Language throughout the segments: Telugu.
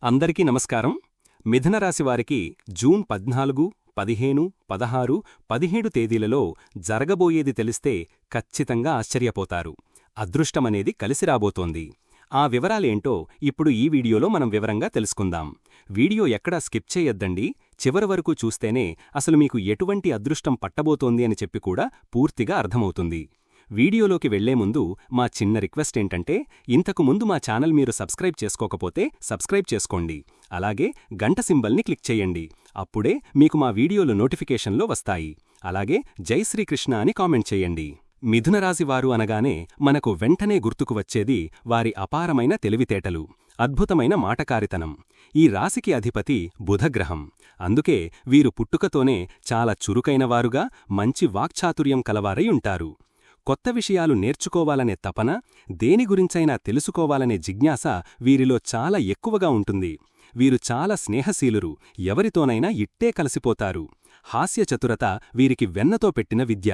అందరికీ నమస్కారం. మిథునరాశివారికి జూన్ 14, 15, 16, 17 తేదీలలో జరగబోయేది తెలిస్తే ఖచ్చితంగా ఆశ్చర్యపోతారు. అదృష్టమనేది కలిసి రాబోతోంది. ఆ వివరాలేంటో ఇప్పుడు ఈ వీడియోలో మనం వివరంగా తెలుసుకుందాం. వీడియో ఎక్కడా స్కిప్ చేయొద్దండి. చివరి వరకు చూస్తేనే అసలు మీకు ఎటువంటి అదృష్టం పట్టబోతోంది అని చెప్పి కూడా పూర్తిగా అర్థమవుతుంది. వీడియోలోకి వెళ్లే ముందు మా చిన్న రిక్వెస్ట్ ఏంటంటే, ఇంతకు ముందు మా ఛానల్ మీరు సబ్స్క్రైబ్ చేసుకోకపోతే సబ్స్క్రైబ్ చేసుకోండి. అలాగే గంట సింబల్ని క్లిక్ చేయండి. అప్పుడే మీకు మా వీడియోలు నోటిఫికేషన్లో వస్తాయి. అలాగే జై శ్రీకృష్ణ అని కామెంట్ చేయండి. మిథునరాశివారు అనగానే మనకు వెంటనే గుర్తుకు వచ్చేది వారి అపారమైన తెలివితేటలు, అద్భుతమైన మాటకారితనం. ఈ రాశికి అధిపతి బుధగ్రహం. అందుకే వీరు పుట్టుకతోనే చాలా చురుకైనవారుగా, మంచి వాక్చాతుర్యం కలవారై ఉంటారు. కొత్త విషయాలు నేర్చుకోవాలనే తపన, దేని గురించైనా తెలుసుకోవాలనే జిజ్ఞాస వీరిలో చాలా ఎక్కువగా ఉంటుంది. వీరు చాలా స్నేహశీలురు, ఎవరితోనైనా ఇట్టే కలిసిపోతారు. హాస్యచతురత వీరికి వెన్నతో పెట్టిన విద్య.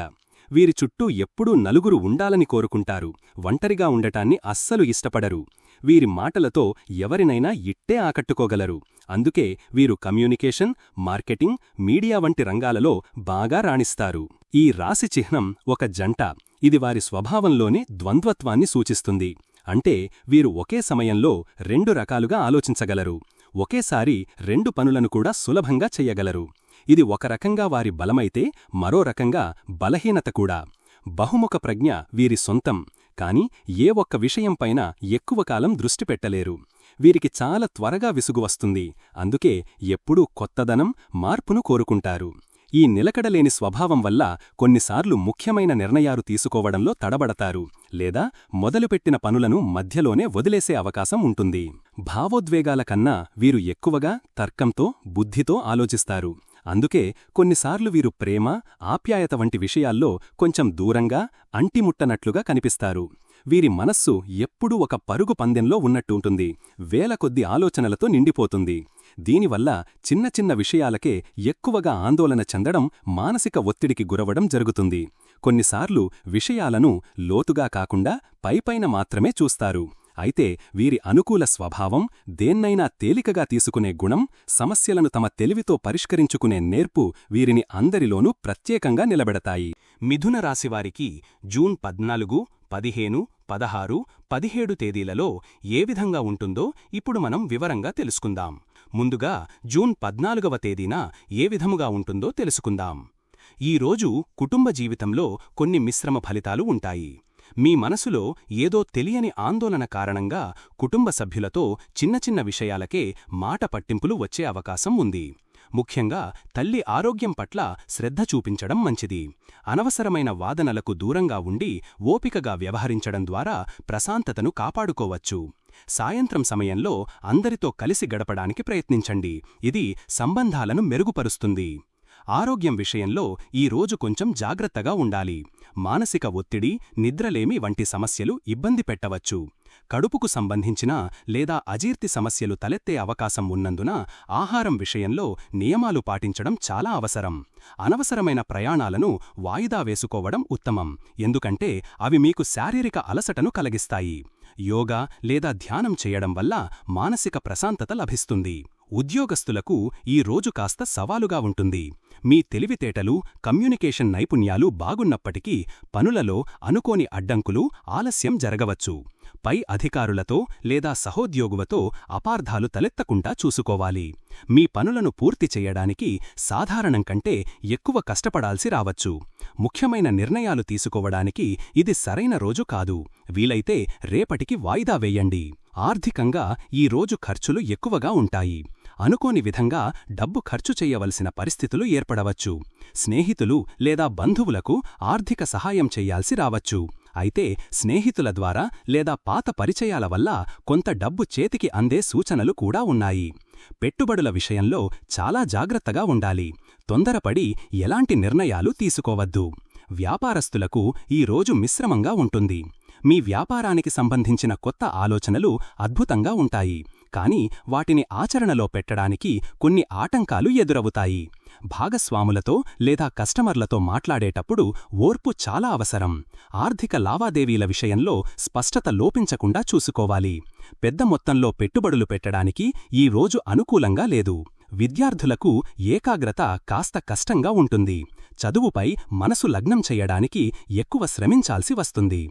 వీరి చుట్టూ ఎప్పుడూ నలుగురు ఉండాలని కోరుకుంటారు. ఒంటరిగా ఉండటాన్ని అస్సలు ఇష్టపడరు. వీరి మాటలతో ఎవరినైనా ఇట్టే ఆకట్టుకోగలరు. అందుకే వీరు కమ్యూనికేషన్, మార్కెటింగ్, మీడియా వంటి రంగాలలో బాగా రాణిస్తారు. ఈ రాశి చిహ్నం ఒక జంట. ఇది వారి స్వభావంలోని ద్వంద్వత్వాన్ని సూచిస్తుంది. అంటే వీరు ఒకే సమయంలో రెండు రకాలుగా ఆలోచించగలరు. ఒకేసారి రెండు పనులను కూడా సులభంగా చెయ్యగలరు. ఇది ఒక రకంగా వారి బలమైతే మరో రకంగా బలహీనత కూడా. బహుముఖ ప్రజ్ఞ వీరి సొంతం. కాని ఏ ఒక్క విషయంపైన ఎక్కువ కాలం దృష్టి పెట్టలేరు. వీరికి చాలా త్వరగా విసుగు వస్తుంది. అందుకే ఎప్పుడూ కొత్తదనం, మార్పును కోరుకుంటారు. ఈ నిలకడలేని స్వభావం వల్ల కొన్నిసార్లు ముఖ్యమైన నిర్ణయాలు తీసుకోవడంలో తడబడతారు, లేదా మొదలుపెట్టిన పనులను మధ్యలోనే వదిలేసే అవకాశం ఉంటుంది. భావోద్వేగాల కన్నా వీరు ఎక్కువగా తర్కంతో, బుద్ధితో ఆలోచిస్తారు. అందుకే కొన్నిసార్లు వీరు ప్రేమ, ఆప్యాయత వంటి విషయాల్లో కొంచెం దూరంగా, అంటిముట్టనట్లుగా కనిపిస్తారు. వీరి మనస్సు ఎప్పుడూ ఒక పరుగు పందెంలో ఉన్నట్టుంటుంది. వేల కొద్ది ఆలోచనలతో నిండిపోతుంది. దీనివల్ల చిన్న చిన్న విషయాలకే ఎక్కువగా ఆందోళన చెందడం, మానసిక ఒత్తిడికి గురవడం జరుగుతుంది. కొన్నిసార్లు విషయాలను లోతుగా కాకుండా పైపైన మాత్రమే చూస్తారు. అయితే వీరి అనుకూల స్వభావం, దేన్నైనా తేలికగా తీసుకునే గుణం, సమస్యలను తమ తెలివితో పరిష్కరించుకునే నేర్పు వీరిని అందరిలోనూ ప్రత్యేకంగా నిలబెడతాయి. మిథున రాశివారికి జూన్ 14, 15, 16, 17 తేదీలలో ఏ విధంగా ఉంటుందో ఇప్పుడు మనం వివరంగా తెలుసుకుందాం. ముందుగా జూన్ 14వ తేదీన ఏ విధముగా ఉంటుందో తెలుసుకుందాం. ఈరోజు కుటుంబ జీవితంలో కొన్ని మిశ్రమ ఫలితాలు ఉంటాయి. మీ మనసులో ఏదో తెలియని ఆందోళన కారణంగా కుటుంబ సభ్యులతో చిన్న చిన్న విషయాలకే మాట పట్టింపులు వచ్చే అవకాశం ఉంది. ముఖ్యంగా తల్లి ఆరోగ్యం పట్ల శ్రద్ధ చూపించడం మంచిది. అనవసరమైన వాదనలకు దూరంగా ఉండి ఓపికగా వ్యవహరించడం ద్వారా ప్రశాంతతను కాపాడుకోవచ్చు. సాయంత్రం సమయంలో అందరితో కలిసి గడపడానికి ప్రయత్నించండి. ఇది సంబంధాలను మెరుగుపరుస్తుంది. ఆరోగ్యం విషయంలో ఈ రోజు కొంచెం జాగ్రత్తగా ఉండాలి. మానసిక ఒత్తిడి, నిద్రలేమి వంటి సమస్యలు ఇబ్బంది పెట్టవచ్చు. కడుపుకు సంబంధించిన లేదా అజీర్తి సమస్యలు తలెత్తే అవకాశం ఉన్నందున ఆహారం విషయంలో నియమాలు పాటించడం చాలా అవసరం. అనవసరమైన ప్రయాణాలను వాయిదా వేసుకోవడం ఉత్తమం. ఎందుకంటే అవి మీకు శారీరక అలసటను కలిగిస్తాయి. యోగా లేదా ధ్యానం చేయడం వల్ల మానసిక ప్రశాంతత లభిస్తుంది. ఉద్యోగస్తులకు ఈ రోజు కాస్త సవాలుగా ఉంటుంది. మీ తెలివితేటలు, కమ్యూనికేషన్ నైపుణ్యాలు బాగున్నప్పటికీ పనులలో అనుకోని అడ్డంకులు, ఆలస్యం జరగవచ్చు. పై అధికారులతో లేదా సహోద్యోగులతో అపార్థాలు తలెత్తకుండా చూసుకోవాలి. మీ పనులను పూర్తి చేయడానికి సాధారణం కంటే ఎక్కువ కష్టపడాల్సి రావచ్చు. ముఖ్యమైన నిర్ణయాలు తీసుకోవడానికి ఇది సరైన రోజు కాదు. వీలైతే రేపటికి వాయిదా వేయండి. ఆర్థికంగా ఈ రోజు ఖర్చులు ఎక్కువగా ఉంటాయి. అనుకోని విధంగా డబ్బు ఖర్చు చెయ్యవలసిన పరిస్థితులు ఏర్పడవచ్చు. స్నేహితులు లేదా బంధువులకు ఆర్థిక సహాయం చెయ్యాల్సి రావచ్చు. అయితే స్నేహితుల ద్వారా లేదా పాత పరిచయాల వల్ల కొంత డబ్బు చేతికి అందే సూచనలు కూడా ఉన్నాయి. పెట్టుబడుల విషయంలో చాలా జాగ్రత్తగా ఉండాలి. తొందరపడి ఎలాంటి నిర్ణయాలు తీసుకోవద్దు. వ్యాపారస్తులకు ఈ రోజు మిశ్రమంగా ఉంటుంది. మీ వ్యాపారానికి సంబంధించిన కొత్త ఆలోచనలు అద్భుతంగా ఉంటాయి. కాని వాటిని ఆచరణలో పెట్టడానికి కొన్ని ఆటంకాలు ఎదురవుతాయి. భాగస్వాములతో లేదా కస్టమర్లతో మాట్లాడేటప్పుడు ఓర్పు చాలా అవసరం. ఆర్థిక లావాదేవీల విషయంలో స్పష్టత లోపించకుండా చూసుకోవాలి. పెద్ద మొత్తంలో పెట్టుబడులు పెట్టడానికి ఈ రోజు అనుకూలంగా లేదు. విద్యార్థులకు ఏకాగ్రత కాస్త కష్టంగా ఉంటుంది. చదువుపై మనసు లగ్నం చెయ్యడానికి ఎక్కువ శ్రమించాల్సి వస్తుంది.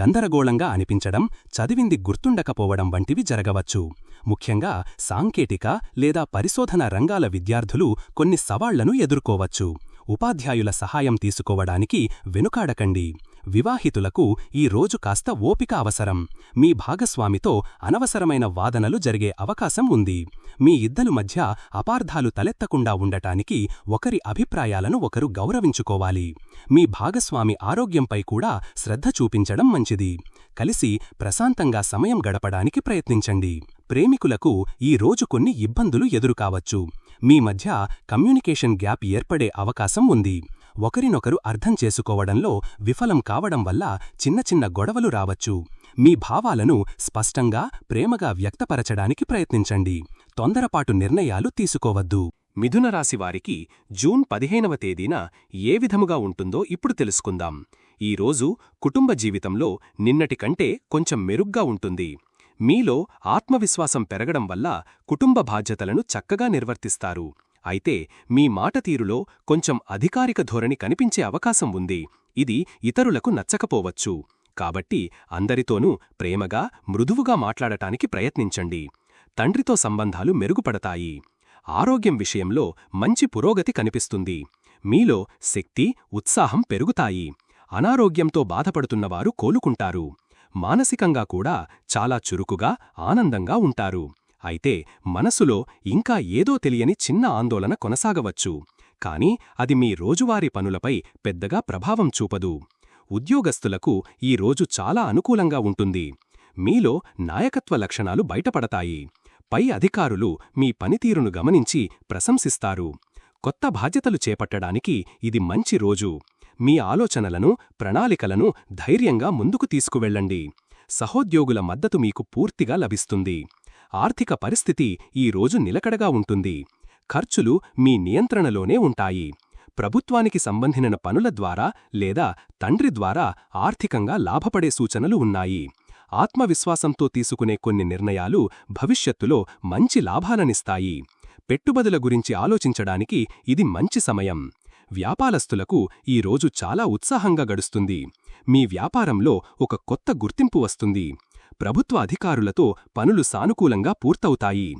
గందరగోళంగా అనిపించడం, చదివింది గుర్తుండకపోవడం వంటివి జరగవచ్చు. ముఖ్యంగా సాంకేతిక లేదా పరిశోధన రంగాల విద్యార్థులు కొన్ని సవాళ్లను ఎదుర్కోవచ్చు. ఉపాధ్యాయుల సహాయం తీసుకోవడానికి వెనుకాడకండి. వివాహితులకు ఈ రోజు కాస్త ఓపిక అవసరం. మీ భాగస్వామితో అనవసరమైన వాదనలు జరిగే అవకాశం ఉంది. మీ ఇద్దరి మధ్య అపార్థాలు తలెత్తకుండా ఉండటానికి ఒకరి అభిప్రాయాలను ఒకరు గౌరవించుకోవాలి. మీ భాగస్వామి ఆరోగ్యంపై కూడా శ్రద్ధ చూపించడం మంచిది. కలిసి ప్రశాంతంగా సమయం గడపడానికి ప్రయత్నించండి. ప్రేమికులకు ఈ రోజు కొన్ని ఇబ్బందులు ఎదురుకావచ్చు. మీ మధ్య కమ్యూనికేషన్ గ్యాప్ ఏర్పడే అవకాశం ఉంది. ఒకరినొకరు అర్థం చేసుకోవడంలో విఫలం కావడం వల్ల చిన్న చిన్న గొడవలు రావచ్చు. మీ భావాలను స్పష్టంగా, ప్రేమగా వ్యక్తపరచడానికి ప్రయత్నించండి. తొందరపాటు నిర్ణయాలు తీసుకోవద్దు. మిథున రాశివారికి జూన్ 15వ తేదీన ఏ విధముగా ఉంటుందో ఇప్పుడు తెలుసుకుందాం. ఈరోజు కుటుంబ జీవితంలో నిన్నటి కంటే కొంచెం మెరుగ్గా ఉంటుంది. మీలో ఆత్మవిశ్వాసం పెరగడం వల్ల కుటుంబ బాధ్యతలను చక్కగా నిర్వర్తిస్తారు. అయితే మీ మాటతీరులో కొంచెం అధికారిక ధోరణి కనిపించే అవకాశం ఉంది. ఇది ఇతరులకు నచ్చకపోవచ్చు. కాబట్టి అందరితోనూ ప్రేమగా, మృదువుగా మాట్లాడటానికి ప్రయత్నించండి. తండ్రితో సంబంధాలు మెరుగుపడతాయి. ఆరోగ్యం విషయంలో మంచి పురోగతి కనిపిస్తుంది. మీలో శక్తి, ఉత్సాహం పెరుగుతాయి. అనారోగ్యంతో బాధపడుతున్నవారు కోలుకుంటారు. మానసికంగా కూడా చాలా చురుకుగా, ఆనందంగా ఉంటారు. అయితే మనసులో ఇంకా ఏదో తెలియని చిన్న ఆందోళన కొనసాగవచ్చు. కాని అది మీ రోజువారీ పనులపై పెద్దగా ప్రభావం చూపదు. ఉద్యోగస్తులకు ఈ రోజు చాలా అనుకూలంగా ఉంటుంది. మీలో నాయకత్వ లక్షణాలు బయటపడతాయి. పై అధికారులు మీ పనితీరును గమనించి ప్రశంసిస్తారు. కొత్త బాధ్యతలు చేపట్టడానికి ఇది మంచి రోజు. మీ ఆలోచనలను, ప్రణాళికలను ధైర్యంగా ముందుకు తీసుకువెళ్ళండి. సహోద్యోగుల మద్దతు మీకు పూర్తిగా లభిస్తుంది. ఆర్థిక పరిస్థితి ఈ రోజు నిలకడగా ఉంటుంది. ఖర్చులు మీ నియంత్రణలోనే ఉంటాయి. ప్రభుత్వానికి సంబంధించిన పనుల ద్వారా లేదా తండ్రి ద్వారా ఆర్థికంగా లాభపడే సూచనలు ఉన్నాయి. ఆత్మవిశ్వాసంతో తీసుకునే కొన్ని నిర్ణయాలు భవిష్యత్తులో మంచి లాభాలనిస్తాయి. పెట్టుబడుల గురించి ఆలోచించడానికి ఇది మంచి సమయం. వ్యాపారస్తులకు ఈ రోజు చాలా ఉత్సాహంగా గడుస్తుంది. మీ వ్యాపారంలో ఒక కొత్త గుర్తింపు వస్తుంది. ప్రభుత్వ అధికారులతో పనులు సానుకూలంగా పూర్తవుతాయి.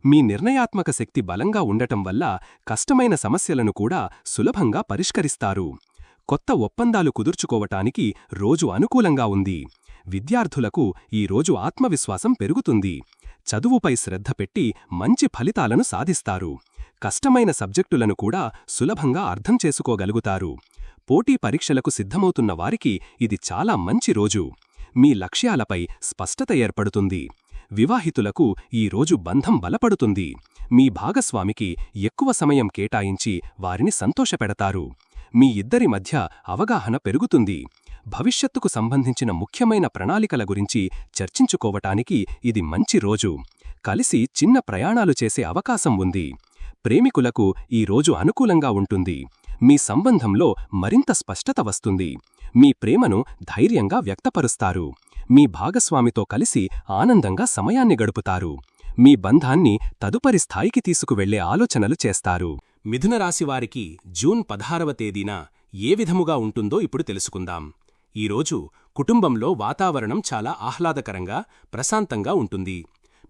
మీ నిర్ణయాత్మక శక్తి బలంగా ఉండటం వల్ల కష్టమైన సమస్యలను కూడా సులభంగా పరిష్కరిస్తారు. కొత్త ఒప్పందాలు కుదుర్చుకోవటానికి రోజు అనుకూలంగా ఉంది. విద్యార్థులకు ఈ రోజు ఆత్మవిశ్వాసం పెరుగుతుంది. చదువుపై శ్రద్ధ పెట్టి మంచి ఫలితాలను సాధిస్తారు. కష్టమైన సబ్జెక్టులను కూడా సులభంగా అర్థం చేసుకోగలుగుతారు. పోటీ పరీక్షలకు సిద్ధమవుతున్న వారికి ఇది చాలా మంచి రోజు. మీ లక్ష్యాలపై స్పష్టత ఏర్పడుతుంది. వివాహితులకు ఈ రోజు బంధం బలపడుతుంది. మీ భాగస్వామికి ఎక్కువ సమయం కేటాయించి వారిని సంతోషపెడతారు. మీ ఇద్దరి మధ్య అవగాహన పెరుగుతుంది. భవిష్యత్తుకు సంబంధించిన ముఖ్యమైన ప్రణాళికల గురించి చర్చించుకోవటానికి ఇది మంచి రోజు. కలిసి చిన్న ప్రయాణాలు చేసే అవకాశం ఉంది. ప్రేమికులకు ఈ రోజు అనుకూలంగా ఉంటుంది. మీ సంబంధంలో మరింత స్పష్టత వస్తుంది. మీ ప్రేమను ధైర్యంగా వ్యక్తపరుస్తారు. మీ భాగస్వామితో కలిసి ఆనందంగా సమయాన్ని గడుపుతారు. మీ బంధాన్ని తదుపరి స్థాయికి తీసుకువెళ్లే ఆలోచనలు చేస్తారు. మిథున రాశివారికి జూన్ 16వ తేదీన ఏ విధముగా ఉంటుందో ఇప్పుడు తెలుసుకుందాం. ఈరోజు కుటుంబంలో వాతావరణం చాలా ఆహ్లాదకరంగా, ప్రశాంతంగా ఉంటుంది.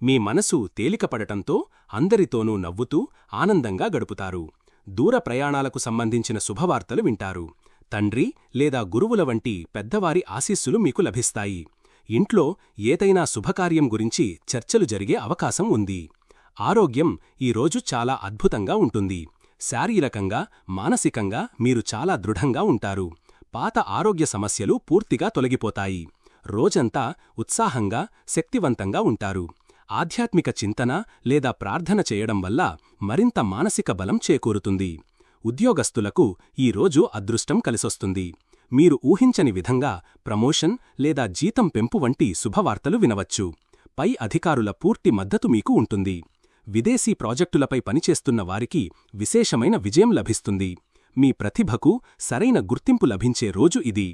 మీ మనసు తేలికపడటంతో అందరితోనూ నవ్వుతూ ఆనందంగా గడుపుతారు. దూర ప్రయాణాలకు సంబంధించిన శుభవార్తలు వింటారు. తండ్రి లేదా గురువుల వంటి పెద్దవారి ఆశీస్సులు మీకు లభిస్తాయి. ఇంట్లో ఏదైనా శుభకార్యం గురించి చర్చలు జరిగే అవకాశం ఉంది. ఆరోగ్యం ఈరోజు చాలా అద్భుతంగా ఉంటుంది. శారీరకంగా, మానసికంగా మీరు చాలా దృఢంగా ఉంటారు. పాత ఆరోగ్య సమస్యలు పూర్తిగా తొలగిపోతాయి. రోజంతా ఉత్సాహంగా, శక్తివంతంగా ఉంటారు. ఆధ్యాత్మిక చింతన లేదా ప్రార్థన చేయడం వల్ల మరింత మానసిక బలం చేకూరుతుంది. ఉద్యోగస్తులకు ఈరోజు అదృష్టం కలిసొస్తుంది. మీరు ఊహించని విధంగా ప్రమోషన్ లేదా జీతం పెంపు వంటి శుభవార్తలు వినవచ్చు. పై అధికారుల పూర్తి మద్దతు మీకు ఉంటుంది. విదేశీ ప్రాజెక్టులపై పనిచేస్తున్న వారికి విశేషమైన విజయం లభిస్తుంది. మీ ప్రతిభకు సరైన గుర్తింపు లభించే రోజు ఇది.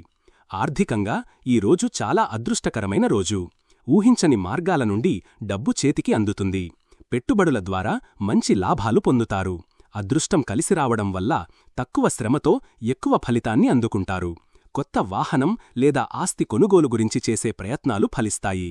ఆర్థికంగా ఈ రోజు చాలా అదృష్టకరమైన రోజు. ఊహించని మార్గాల నుండి డబ్బు చేతికి అందుతుంది. పెట్టుబడుల ద్వారా మంచి లాభాలు పొందుతారు. అదృష్టం కలిసిరావడం వల్ల తక్కువ శ్రమతో ఎక్కువ ఫలితాన్ని అందుకుంటారు. కొత్త వాహనం లేదా ఆస్తి కొనుగోలు గురించి చేసే ప్రయత్నాలు ఫలిస్తాయి.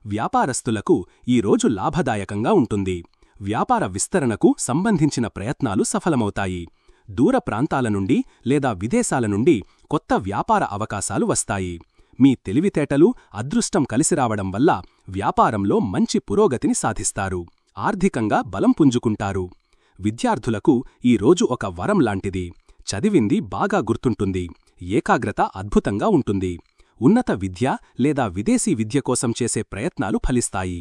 వ్యాపారస్తులకు ఈ రోజు లాభదాయకంగా ఉంటుంది. వ్యాపార విస్తరణకు సంబంధించిన ప్రయత్నాలు సఫలమవుతాయి. దూర ప్రాంతాల నుండి లేదా విదేశాల నుండి కొత్త వ్యాపార అవకాశాలు వస్తాయి. మీ తెలివితేటలు, అదృష్టం కలిసిరావడం వల్ల వ్యాపారంలో మంచి పురోగతిని సాధిస్తారు. ఆర్థికంగా బలం పుంజుకుంటారు. విద్యార్థులకు ఈ రోజు ఒక వరం లాంటిది. చదివింది బాగా గుర్తుంటుంది. ఏకాగ్రత అద్భుతంగా ఉంటుంది. ఉన్నత విద్య లేదా విదేశీ విద్య కోసం చేసే ప్రయత్నాలు ఫలిస్తాయి.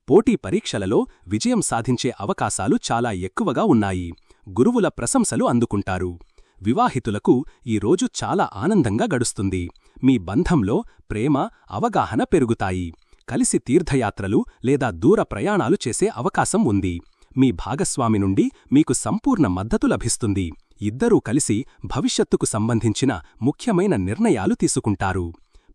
పోటీ పరీక్షలలో విజయం సాధించే అవకాశాలు చాలా ఎక్కువగా ఉన్నాయి. గురువుల ప్రశంసలు అందుకుంటారు. వివాహితులకు ఈ రోజు చాలా ఆనందంగా గడుస్తుంది. మీ బంధంలో ప్రేమ, అవగాహన పెరుగుతాయి. కలిసి తీర్థయాత్రలు లేదా దూర ప్రయాణాలు చేసే అవకాశం ఉంది. మీ భాగస్వామి నుండి మీకు సంపూర్ణ మద్దతు లభిస్తుంది. ఇద్దరూ కలిసి భవిష్యత్తుకు సంబంధించిన ముఖ్యమైన నిర్ణయాలు తీసుకుంటారు.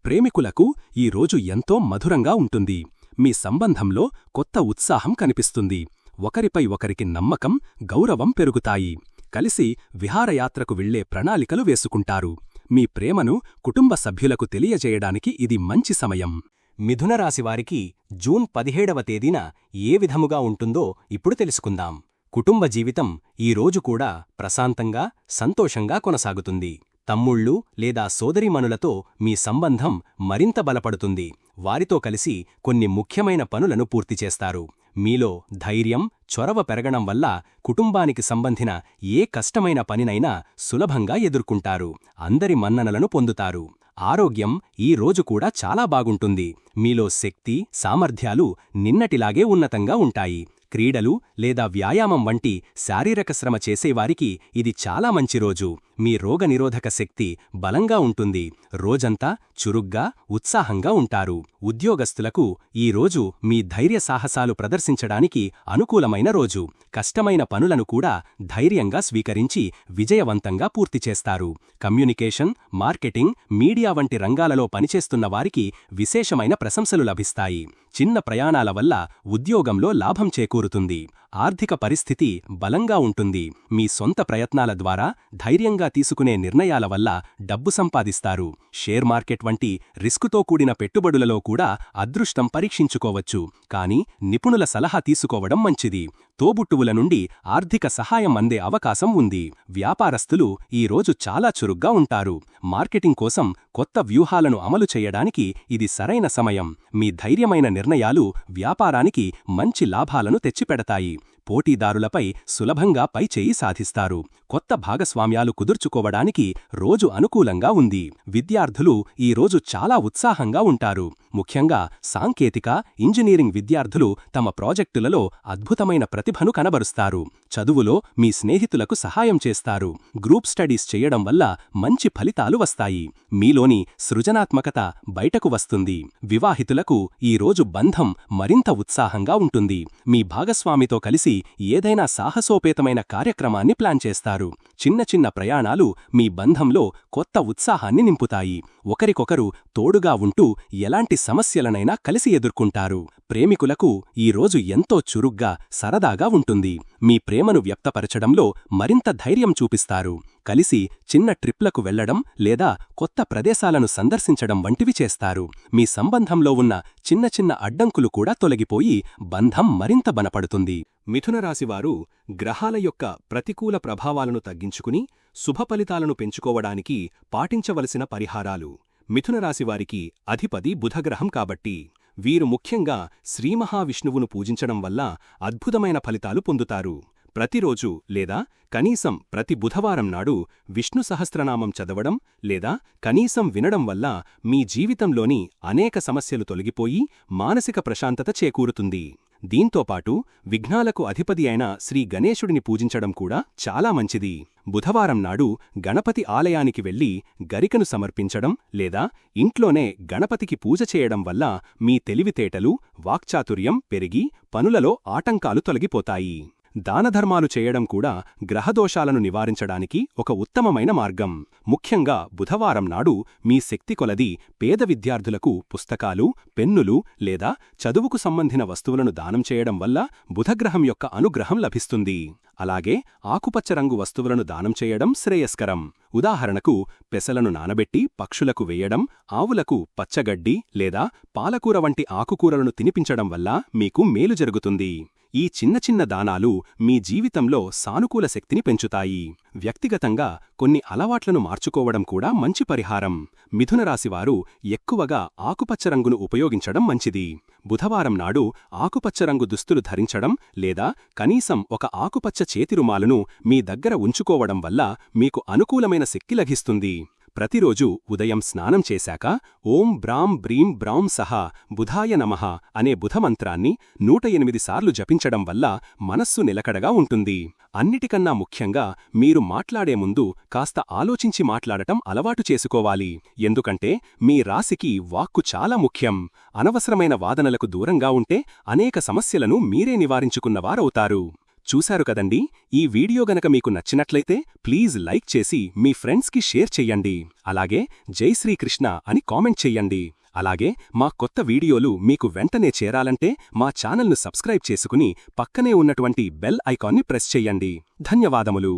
ప్రేమికులకు ఈ రోజు ఎంతో మధురంగా ఉంటుంది. మీ సంబంధంలో కొత్త ఉత్సాహం కనిపిస్తుంది. ఒకరిపై ఒకరికి నమ్మకం, గౌరవం పెరుగుతాయి. కలిసి విహారయాత్రకు వెళ్లే ప్రణాళికలు వేసుకుంటారు. మీ ప్రేమను కుటుంబ సభ్యులకు తెలియజేయడానికి ఇది మంచి సమయం. మిథునరాశివారికి జూన్ 17వ తేదీన ఏ విధముగా ఉంటుందో ఇప్పుడు తెలుసుకుందాం. కుటుంబ జీవితం ఈ రోజు కూడా ప్రశాంతంగా, సంతోషంగా కొనసాగుతుంది. తమ్ముళ్ళు లేదా సోదరీమణులతో మీ సంబంధం మరింత బలపడుతుంది. వారితో కలిసి కొన్ని ముఖ్యమైన పనులను పూర్తి చేస్తారు. మీలో ధైర్యం, చొరవ పెరగడం వల్ల కుటుంబానికి సంబంధిన ఏ కష్టమైన పనినైనా సులభంగా ఎదుర్కొంటారు. అందరి మన్ననలను పొందుతారు. ఆరోగ్యం ఈ రోజు కూడా చాలా బాగుంటుంది. మీలో శక్తి, సామర్థ్యాలు నిన్నటిలాగే ఉన్నతంగా ఉంటాయి. క్రీడలు లేదా వ్యాయామం వంటి శారీరక శ్రమ చేసేవారికి ఇది చాలా మంచి రోజు. మీ రోగనిరోధక శక్తి బలంగా ఉంటుంది. రోజంతా చురుగ్గా, ఉత్సాహంగా ఉంటారు. ఉద్యోగస్తులకు ఈ రోజు మీ ధైర్య సాహసాలు ప్రదర్శించడానికి అనుకూలమైన రోజు. కష్టమైన పనులను కూడా ధైర్యంగా స్వీకరించి విజయవంతంగా పూర్తి చేస్తారు. కమ్యూనికేషన్, మార్కెటింగ్, మీడియా వంటి రంగాలలో పనిచేస్తున్న వారికి విశేషమైన ప్రశంసలు లభిస్తాయి. చిన్న ప్రయాణాల వల్ల ఉద్యోగంలో లాభం చేకూరుతుంది. ఆర్థిక పరిస్థితి బలంగా ఉంటుంది. మీ సొంత ప్రయత్నాల ద్వారా ధైర్యంగా తీసుకునే నిర్ణయాల వల్ల డబ్బు సంపాదిస్తారు. షేర్ మార్కెట్ వంటి రిస్కుతో కూడిన పెట్టుబడులలో కూడా అదృష్టం పరీక్షించుకోవచ్చు. కానీ నిపుణుల సలహా తీసుకోవడం మంచిది. తోబుట్టువుల నుండి ఆర్థిక సహాయం అందే అవకాశం ఉంది. వ్యాపారస్తులు ఈ రోజు చాలా చురుగ్గా ఉంటారు. మార్కెటింగ్ కోసం కొత్త వ్యూహాలను అమలు చేయడానికి ఇది సరైన సమయం. మీ ధైర్యమైన నిర్ణయాలు వ్యాపారానికి మంచి లాభాలను తెచ్చిపెడతాయి. పోటీదారులపై సులభంగా పైచేయి సాధిస్తారు. కొత్త భాగస్వామ్యాలు కుదుర్చుకోవడానికి రోజు అనుకూలంగా ఉంది. విద్యార్థులు ఈ రోజు చాలా ఉత్సాహంగా ఉంటారు. ముఖ్యంగా సాంకేతిక, ఇంజనీరింగ్ విద్యార్థులు తమ ప్రాజెక్టులలో అద్భుతమైన ప్రతిభను కనబరుస్తారు. చదువులో మీ స్నేహితులకు సహాయం చేస్తారు. గ్రూప్ స్టడీస్ చేయడం వల్ల మంచి ఫలితాలు వస్తాయి. మీలోని సృజనాత్మకత బయటకు వస్తుంది. వివాహితులకు ఈ రోజు బంధం మరింత ఉత్సాహంగా ఉంటుంది. మీ భాగస్వామితో కలిసి ఏదైనా సాహసోపేతమైన కార్యక్రమాన్ని ప్లాన్ చేస్తారు. చిన్న చిన్న ప్రయాణాలు మీ బంధంలో కొత్త ఉత్సాహాన్ని నింపుతాయి. ఒకరికొకరు తోడుగా ఉంటూ ఎలాంటి సమస్యలనైనా కలిసి ఎదుర్కొంటారు. ప్రేమికులకు ఈ రోజు ఎంతో చురుగ్గా, సరదాగా ఉంటుంది. మీ ప్రేమను వ్యక్తపరచడంలో మరింత ధైర్యం చూపిస్తారు. కలిసి చిన్న ట్రిప్లకు వెళ్లడం లేదా కొత్త ప్రదేశాలను సందర్శించడం వంటివి చేస్తారు. మీ సంబంధంలో ఉన్న చిన్న చిన్న అడ్డంకులు కూడా తొలగిపోయి బంధం మరింత బలపడుతుంది. మిథునరాశివారు గ్రహాల యొక్క ప్రతికూల ప్రభావాలను తగ్గించుకుని శుభఫలితాలను పెంచుకోవడానికి పాటించవలసిన పరిహారాలు. మిథునరాశివారికి అధిపతి బుధగ్రహం కాబట్టి వీరు ముఖ్యంగా శ్రీమహావిష్ణువును పూజించడం వల్ల అద్భుతమైన ఫలితాలు పొందుతారు. ప్రతిరోజు లేదా కనీసం ప్రతి బుధవారం నాడు విష్ణు సహస్రనామం చదవడం లేదా కనీసం వినడం వల్ల మీ జీవితంలోని అనేక సమస్యలు తొలగిపోయి మానసిక ప్రశాంతత చేకూరుతుంది. దీంతోపాటు విఘ్నాలకు అధిపతి అయిన శ్రీ గణేశుడిని పూజించడం కూడా చాలా మంచిది. బుధవారం నాడు గణపతి ఆలయానికి వెళ్లి గరికను సమర్పించడం లేదా ఇంట్లోనే గణపతికి పూజ చేయడం వల్ల మీ తెలివితేటలు, వాక్చాతుర్యం పెరిగి పనులలో ఆటంకాలు తొలగిపోతాయి. దానధర్మాలు చేయడం కూడా గ్రహదోషాలను నివారించడానికి ఒక ఉత్తమమైన మార్గం. ముఖ్యంగా బుధవారం నాడు మీ శక్తి కొలది పేద విద్యార్థులకు పుస్తకాలు, పెన్నులు లేదా చదువుకు సంబంధిన వస్తువులను దానం చేయడం వల్ల బుధగ్రహం యొక్క అనుగ్రహం లభిస్తుంది. అలాగే ఆకుపచ్చ రంగు వస్తువులను దానం చేయడం శ్రేయస్కరం. ఉదాహరణకు పెసలను నానబెట్టి పక్షులకు వేయడం, ఆవులకు పచ్చగడ్డి లేదా పాలకూర వంటి ఆకుకూరలను తినిపించడం వల్ల మీకు మేలు జరుగుతుంది. ఈ చిన్న చిన్న దానాలు మీ జీవితంలో సానుకూల శక్తిని పెంచుతాయి. వ్యక్తిగతంగా కొన్ని అలవాట్లను మార్చుకోవడం కూడా మంచి పరిహారం. మిథునరాశివారు ఎక్కువగా ఆకుపచ్చ రంగును ఉపయోగించడం మంచిది. బుధవారం నాడు ఆకుపచ్చ రంగు దుస్తులు ధరించడం లేదా కనీసం ఒక ఆకుపచ్చ చేతిరుమాలును మీ దగ్గర ఉంచుకోవడం వల్ల మీకు అనుకూలమైన శక్తి లభిస్తుంది. ప్రతిరోజూ ఉదయం స్నానం చేశాక ఓం బ్రాం బ్రీం బ్రౌం సహ బుధాయ నమః అనే బుధమంత్రాన్ని 108 సార్లు జపించడం వల్ల మనస్సు నిలకడగా ఉంటుంది. అన్నిటికన్నా ముఖ్యంగా మీరు మాట్లాడే ముందు కాస్త ఆలోచించి మాట్లాడటం అలవాటు చేసుకోవాలి. ఎందుకంటే మీ రాశికి వాక్కు చాలా ముఖ్యం. అనవసరమైన వాదనలకు దూరంగా ఉంటే అనేక సమస్యలను మీరే నివారించుకున్నవారవుతారు. చూశారు కదండి, ఈ వీడియో గనక మీకు నచ్చినట్లయితే ప్లీజ్ లైక్ చేసి మీ ఫ్రెండ్స్కి షేర్ చెయ్యండి. అలాగే జై శ్రీకృష్ణ అని కామెంట్ చెయ్యండి. అలాగే మా కొత్త వీడియోలు మీకు వెంటనే చేరాలంటే మా ఛానల్ను సబ్స్క్రైబ్ చేసుకుని పక్కనే ఉన్నటువంటి బెల్ ఐకాన్ని ప్రెస్ చెయ్యండి. ధన్యవాదములు.